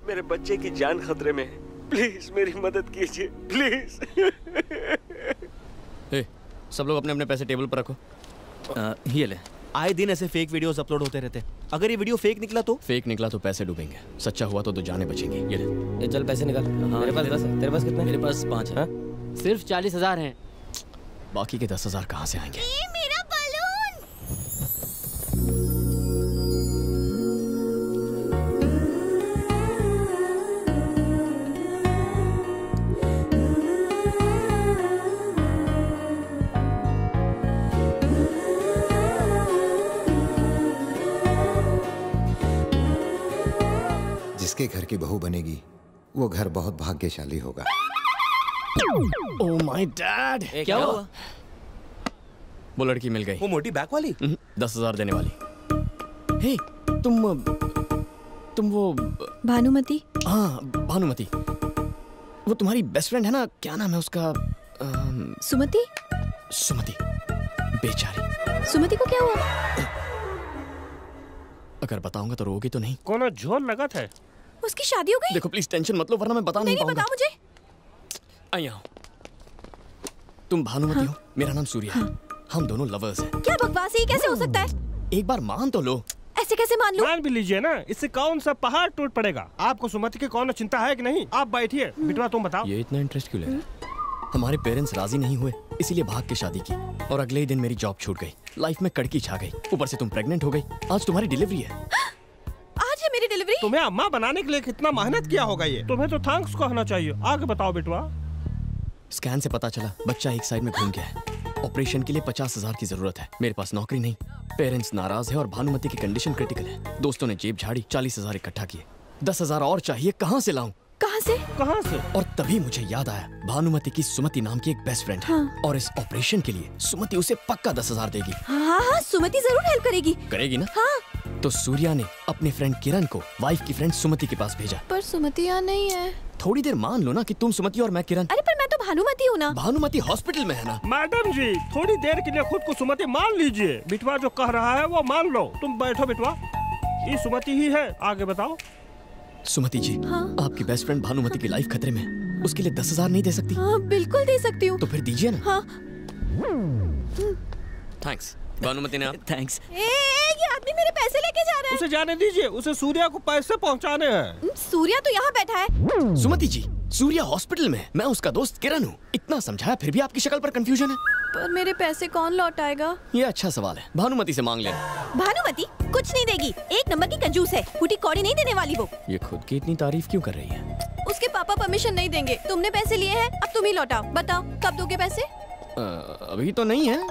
मेरे बच्चे की जान खतरे में है। प्लीज मेरी मदद कीजिए, प्लीज। सब लोग अपने अपने पैसे टेबल पर रखो। ये ले। आए दिन ऐसे फेक वीडियोस अपलोड होते रहते। अगर ये वीडियो फेक निकला तो? फेक निकला तो पैसे डूबेंगे, सच्चा हुआ तो जाने बचेंगी। ये ले। ये चल पैसे निकाल। हाँ, मेरे पास 10 है। तेरे पास कितने? मेरे पास 5 है। सिर्फ 40,000 हैं। बाकी के 10,000 कहाँ से आएंगे? ये मेरा बलून। जिसके घर की बहू बनेगी वो घर बहुत भाग्यशाली होगा। Oh my dad. क्या हुआ? वो लड़की मिल गई। वो मोटी बैक वाली? 10,000 देने वाली। हे, तुम वो भानुमति? हाँ, भानुमति। वो तुम्हारी बेस्ट फ्रेंड है ना, क्या नाम है उसका? सुमति? सुमति। बेचारी। सुमति को क्या हुआ? अगर बताऊंगा तो रोगी तो नहीं? कोनो झोल लगा था। उसकी शादी हो गई? देखो प्लीज टेंशन मत लो वरना मैं बता नहीं पाऊंगा। बता मुझे। आइए। तुम भानुमति हो, मेरा नाम सूर्या है। हम दोनों लवर्स हैं। क्या बकवास है, कैसे हो सकता है? एक बार मान तो लो। ऐसे कैसे मान लूं? मान भी लीजिए ना, इससे कौन सा पहाड़ टूट पड़ेगा। आपको सुमति की कौन चिंता है कि नहीं? आप बैठिए। बिटवा तुम बताओ। ये इतना इंटरेस्ट क्यों ले रहे? हमारे पेरेंट्स राजी नहीं हुए, इसीलिए भाग के शादी की और अगले ही दिन मेरी जॉब छूट गई। लाइफ में कड़की छा गई। ऊपर से तुम प्रेग्नेंट हो गई। आज तुम्हारी डिलीवरी है। आज है मेरी डिलीवरी? तुम्हें अम्मा बनाने के लिए कितना मेहनत किया होगा ये। तुम्हें तो थैंक्स कहना चाहिए। आगे बताओ बिटवा। स्कैन से पता चला बच्चा एक साइड में घूम गया है। ऑपरेशन के लिए 50,000 की जरूरत है। मेरे पास नौकरी नहीं, पेरेंट्स नाराज है और भानुमति की कंडीशन क्रिटिकल है। दोस्तों ने जेब झाड़ी, 40,000 इकट्ठा किए। 10,000 और चाहिए, कहाँ से लाऊं? कहाँ से? कहाँ से? और तभी मुझे याद आया भानुमति की सुमति नाम की एक बेस्ट फ्रेंड है। और इस ऑपरेशन के लिए सुमति उसे पक्का 10,000 देगी। हाँ, सुमति जरूर हेल्प करेगी। करेगी ना? हाँ। तो सूर्या ने अपने फ्रेंड किरण को वाइफ की फ्रेंड सुमति के पास भेजा। पर सुमति यहाँ नहीं है। थोड़ी देर मान लो ना कि तुम सुमति और मैं किरण। अरे पर मैं तो भानुमति हूँ ना। भानुमति हॉस्पिटल में है ना। मैडम जी, थोड़ी देर के लिए खुद को सुमति मान लीजिए। बिटवा जो कह रहा है वो मान लो। तुम बैठो बिटवा, ये सुमति ही है। आगे बताओ। सुमति जी, हाँ? आपकी बेस्ट फ्रेंड भानुमति की लाइफ खतरे में है। उसके लिए 10,000 नहीं दे सकती? हाँ, बिल्कुल दे सकती हूँ। तो फिर दीजिए ना। हाँ। थैंक्स भानुमति ने। थैंक्स। ये आदमी मेरे पैसे लेके जा रहा है। उसे जाने दीजिए, उसे सूर्या को पैसे पहुंचाने हैं। सूर्या तो यहाँ बैठा है। सुमति जी, सूर्या हॉस्पिटल में है। मैं उसका दोस्त किरण हूँ। इतना समझाया फिर भी आपकी शक्ल पर कंफ्यूजन है। पर मेरे पैसे कौन लौटाएगा? ये अच्छा सवाल है, भानुमति से मांग लेना। भानुमति कुछ नहीं देगी, एक नंबर की कंजूस है। फूटी कौड़ी नहीं देने वाली वो। ये खुद की इतनी तारीफ क्यों कर रही है? उसके पापा परमिशन नहीं देंगे। तुमने पैसे लिए हैं, अब तुम ही लौटाओ। बताओ कब दोगे पैसे? अभी तो नहीं है,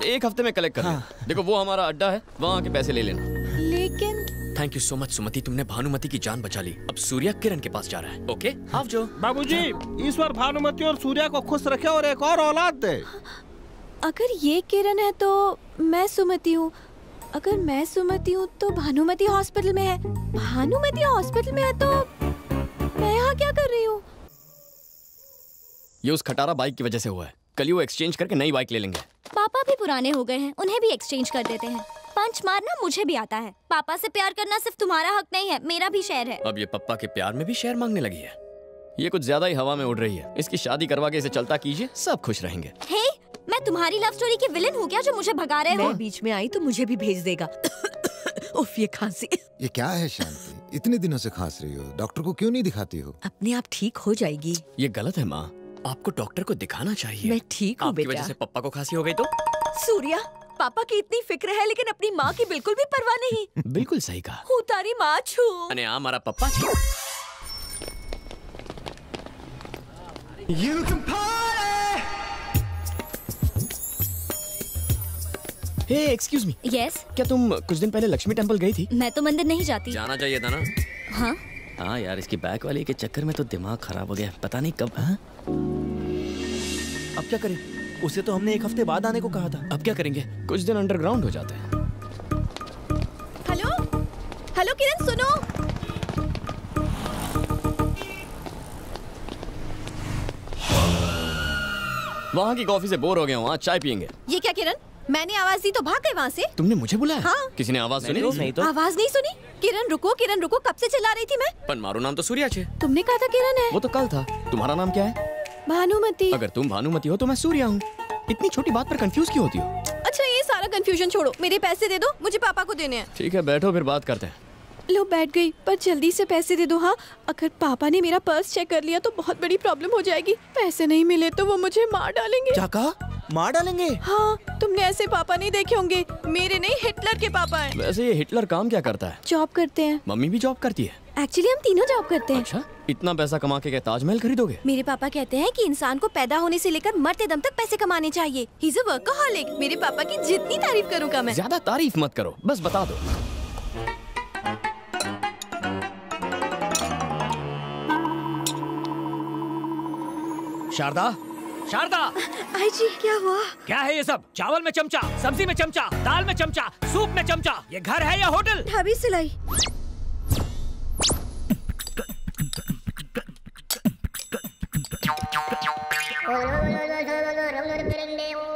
एक हफ्ते में कलेक्ट कर लेना। देखो वो हमारा अड्डा है, वहाँ के पैसे ले लेना। लेकिन थैंक यू सो मच सुमति, तुमने भानुमति की जान बचा ली। अब सूर्या किरण के पास जा रहा है। ओके आप जो। बाबूजी, ईश्वर भानुमति और सूर्या को खुश रखे और एक और औलाद दे। अगर ये किरण है तो मैं सुमति हूँ। अगर मैं सुमति हूँ तो भानुमति हॉस्पिटल में है। भानुमति हॉस्पिटल में है तो मैं यहाँ क्या कर रही हूँ? ये उस खटारा बाइक की वजह से हुआ है। कल ही वो एक्सचेंज करके नई बाइक ले लेंगे। पापा भी पुराने हो गए हैं, उन्हें भी एक्सचेंज कर देते हैं। पंच मारना मुझे भी आता है। पापा से प्यार करना सिर्फ तुम्हारा हक नहीं है, मेरा भी शेयर है। अब ये पप्पा के प्यार में भी शेयर मांगने लगी है। ये कुछ ज्यादा ही हवा में उड़ रही है। इसकी शादी करवा के इसे चलता कीजिए, सब खुश रहेंगे। हे, मैं तुम्हारी लव स्टोरी के विलेन हूँ क्या जो मुझे भगा रहे हो? मैं बीच में आई तो मुझे भी भेज देगा। उफ, ये खांसी। ये क्या है शांति, इतने दिनों से खांस रही हो? डॉक्टर को क्यों नहीं दिखाती हो? अपने आप ठीक हो जाएगी। ये गलत है माँ, आपको डॉक्टर को दिखाना चाहिए। मैं ठीक हूँ बेटा। आपकी वजह से पप्पा को खांसी हो गई तो? सूर्या, पापा की इतनी फिक्र है लेकिन अपनी माँ की बिल्कुल भी परवाह नहीं। बिल्कुल सही कहा। हूँ तारी माँ छू। अने आ मारा पप्पा छू। हे एक्सक्यूज मी। यस। क्या तुम कुछ दिन पहले लक्ष्मी टेंपल गई थी? मैं तो मंदिर नहीं जाती। जाना चाहिए था ना। हाँ हाँ यार, इसकी बैक वाली के चक्कर में तो दिमाग खराब हो गया। पता नहीं कब। हाँ? अब क्या करें? उसे तो हमने एक हफ्ते बाद आने को कहा था। अब क्या करेंगे? कुछ दिन अंडरग्राउंड हो जाते हैं। हेलो हेलो किरण, सुनो। वहाँ की कॉफी से बोर हो गया हूँ, आज चाय पियेंगे। ये क्या किरण, मैंने आवाज दी तो भाग गए वहाँ से। तुमने मुझे बुलाया? हाँ। किसी ने आवाज सुनी? नहीं तो। आवाज नहीं सुनी? किरण रुको, किरण रुको, कब से चिल्ला रही थी मैं। पर मारो नाम तो सूर्या छे। तुमने कहा था किरण है। वो तो कल था। तुम्हारा नाम क्या है? भानुमति। अगर तुम भानुमति हो तो मैं सूर्या हूँ। इतनी छोटी बात पर कंफ्यूज क्यों होती हो? अच्छा ये सारा कंफ्यूजन छोड़ो, मेरे पैसे दे दो, मुझे पापा को देने हैं। ठीक है बैठो फिर बात करते हैं। लो बैठ गई, पर जल्दी से पैसे दे दो। हाँ, अगर पापा ने मेरा पर्स चेक कर लिया तो बहुत बड़ी प्रॉब्लम हो जाएगी। पैसे नहीं मिले तो वो मुझे मार डालेंगे। क्या कहा? मार डालेंगे? हाँ, तुमने ऐसे पापा नहीं देखे होंगे। मेरे नहीं, हिटलर के पापा हैं। वैसे ये हिटलर काम क्या करता है? जॉब करते हैं। मम्मी भी जॉब करती है? एक्चुअली हम तीनों जॉब करते हैं। अच्छा, इतना पैसा कमा के क्या ताजमहल खरीदोगे? मेरे पापा कहते हैं कि इंसान को पैदा होने से लेकर मरते दम तक पैसे कमाने चाहिए। He is a workaholic. मेरे पापा की जितनी तारीफ करूँ कम है। ज्यादा तारीफ मत करो, बस बता दो। शारदा, शारदा, आई जी क्या हुआ? क्या है ये सब? चावल में चमचा, सब्जी में चमचा, दाल में चमचा, सूप में चमचा। ये घर है या होटल? ढाबी सिलाई।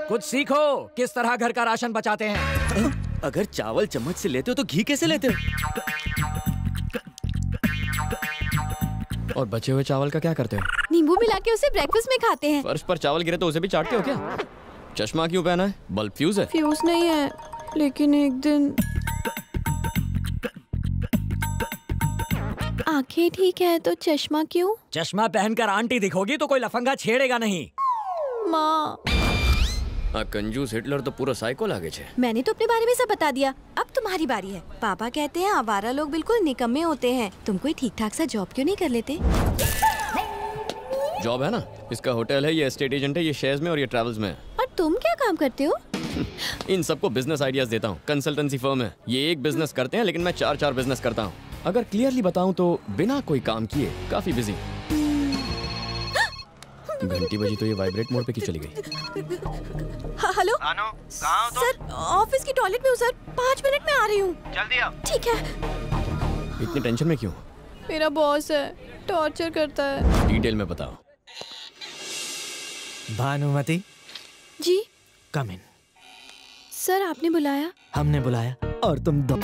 कुछ सीखो, किस तरह घर का राशन बचाते हैं। अगर चावल चम्मच से लेते हो तो घी कैसे लेते हो? और बचे हुए चावल का क्या करते हो? नींबू मिला के उसे ब्रेकफास्ट में खाते हैं। फर्श पर चावल गिरे तो उसे भी चाटते हो क्या? चश्मा क्यों पहना है? बल्ब फ्यूज है? फ्यूज नहीं है, लेकिन एक दिन आंखें ठीक है तो चश्मा क्यों? चश्मा पहनकर आंटी दिखोगी तो कोई लफंगा छेड़ेगा नहीं। माँ, कंजूस हिटलर तो पूरा साइको लागे छे। मैंने तो अपने बारे में सब बता दिया, अब तुम्हारी बारी है। पापा कहते हैं आवारा लोग बिल्कुल निकम्मे होते हैं। तुम कोई ठीक ठाक सा जॉब क्यों नहीं कर लेते? जॉब है ना, इसका होटल है, ये एस्टेट एजेंट है, ये शेयर्स में और ये ट्रैवल्स में है। और तुम क्या काम करते हो? इन सबको बिजनेस आइडियाज देता हूँ। कंसल्टेंसी फर्म है, ये एक बिजनेस करते हैं लेकिन मैं 4 बिजनेस करता हूँ। अगर क्लियरली बताऊँ तो बिना कोई काम किए काफी बिजी। घंटी बजी तो ये वाइब्रेट मोड पे क्यों चली गई? हाँ, हेलो अनु, कहाँ हो तुम? सर, ऑफिस की टॉयलेट में हूँ सर, 5 मिनट में आ रही हूँ। जल्दी आओ। ठीक है। इतनी टेंशन में क्यों? मेरा बॉस है, टॉर्चर करता है। डिटेल में बताओ। भानुमति जी कम इन। सर आपने बुलाया? हमने बुलाया और तुम दो।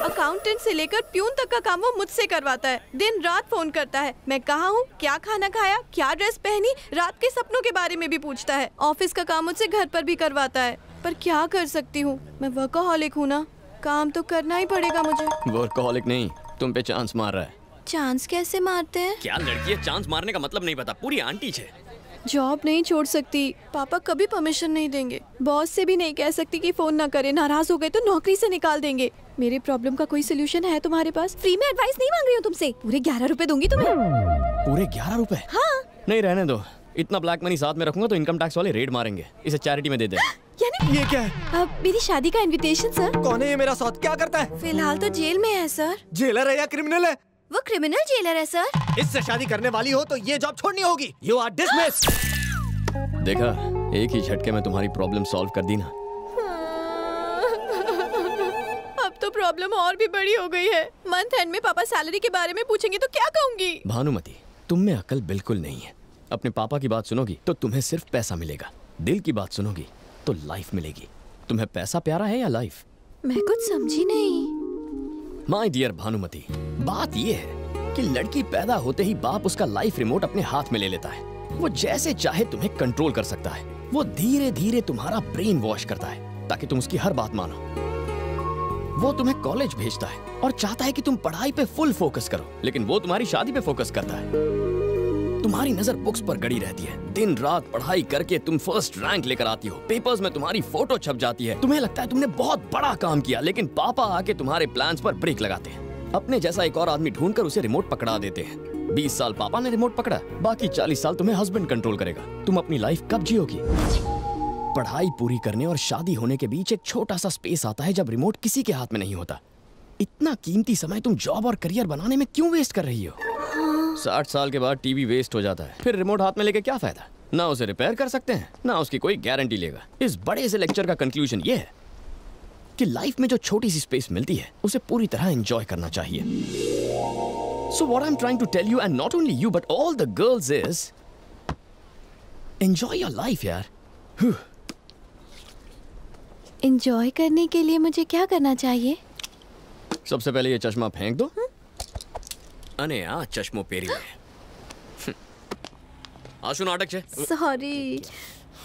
अकाउंटेंट से लेकर प्यून तक का काम वो मुझसे करवाता है। दिन रात फोन करता है, मैं कहाँ हूँ, क्या खाना खाया, क्या ड्रेस पहनी, रात के सपनों के बारे में भी पूछता है। ऑफिस का काम मुझसे घर पर भी करवाता है, पर क्या कर सकती हूँ, मैं वर्कaholic हूँ ना, काम तो करना ही पड़ेगा मुझे। वर्कaholic नहीं, तुम पे चांस मार रहा है। चांस कैसे मारते हैं? क्या लड़की है, चांस मारने का मतलब नहीं पता, पूरी आंटी छे। जॉब नहीं छोड़ सकती, पापा कभी परमिशन नहीं देंगे। बॉस से भी नहीं कह सकती कि फोन ना करे, नाराज हो गए तो नौकरी से निकाल देंगे। मेरे प्रॉब्लम का कोई सोल्यूशन है तुम्हारे पास? फ्री में एडवाइस नहीं मांग रही हूँ तुमसे, पूरे 11 रुपए दूंगी तुम्हें। पूरे 11 रुपए? हाँ। नहीं रहने दो, इतना ब्लैक मनी साथ में रखूंगा तो इनकम टैक्स वाले रेड मारेंगे। इसे चैरिटी में दे दे। यानी ये क्या है? अब मेरी शादी का इनविटेशन सर। कौन है ये मेरा साथ? क्या करता है? फिलहाल तो जेल में है सर। जेलर है या क्रिमिनल है? वो क्रिमिनल जेलर है सर। इससे शादी करने वाली हो तो ये जॉब छोड़नी होगी। You are dismissed. देखा, एक ही झटके में तुम्हारी प्रॉब्लम सॉल्व कर दी ना। अब तो प्रॉब्लम और भी बड़ी हो गई है। मंथ एंड में पापा सैलरी के बारे में पूछेंगे तो क्या कहूँगी? भानुमति, तुम में अकल बिल्कुल नहीं है। अपने पापा की बात सुनोगी तो तुम्हें सिर्फ पैसा मिलेगा, दिल की बात सुनोगी तो लाइफ मिलेगी। तुम्हें पैसा प्यारा है या लाइफ? मैं कुछ समझी नहीं। माय डियर भानुमति, बात ये है कि लड़की पैदा होते ही बाप उसका लाइफ रिमोट अपने हाथ में ले लेता है। वो जैसे चाहे तुम्हें कंट्रोल कर सकता है। वो धीरे धीरे तुम्हारा ब्रेन वॉश करता है ताकि तुम उसकी हर बात मानो। वो तुम्हें कॉलेज भेजता है और चाहता है कि तुम पढ़ाई पे फुल फोकस करो, लेकिन वो तुम्हारी शादी पे फोकस करता है। तुम्हारी नजर बुक्स पर गड़ी रहती है। दिन रात पढ़ाई करके तुम फर्स्ट रैंक लेकर आती हो, पेपर्स में तुम्हारी फोटो छप जाती है। तुम्हें लगता है तुमने बहुत बड़ा काम किया, लेकिन पापा आके तुम्हारे प्लान्स पर ब्रेक लगाते हैं। अपने जैसा एक और आदमी ढूंढकर उसे रिमोट पकड़ा देते हैं। 20 साल पापा ने रिमोट पकड़ा, बाकी 40 साल तुम्हें हस्बैंड कंट्रोल करेगा। तुम अपनी लाइफ कब जियोगी? पढ़ाई पूरी करने और शादी होने के बीच एक छोटा सा स्पेस आता है जब रिमोट किसी के हाथ में नहीं होता। इतना कीमती समय तुम जॉब और करियर बनाने में क्यों वेस्ट कर रही हो? 60 साल के बाद टीवी वेस्ट हो जाता है, फिर रिमोट हाथ में लेके क्या फायदा? ना उसे रिपेयर कर सकते हैं, ना उसकी कोई गारंटी लेगा। इस बड़े से लेक्चर का कंक्लूजन ये है कि लाइफ में जो छोटी सी स्पेस मिलती है उसे पूरी तरह एंजॉय करना चाहिए। So what I'm trying to tell you, and not only you but all the girls, is enjoy your life, यार। एंजॉय करने के लिए मुझे क्या करना चाहिए? सबसे पहले ये चश्मा फेंक दो। अने आ चश्मो पेरी है। आशु नाटक छे। सॉरी।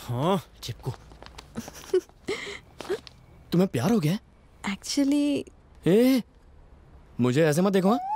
हाँ चिपकू। तुम्हें प्यार हो गया? एक्चुअली ए, मुझे ऐसे मत देखो। हाँ?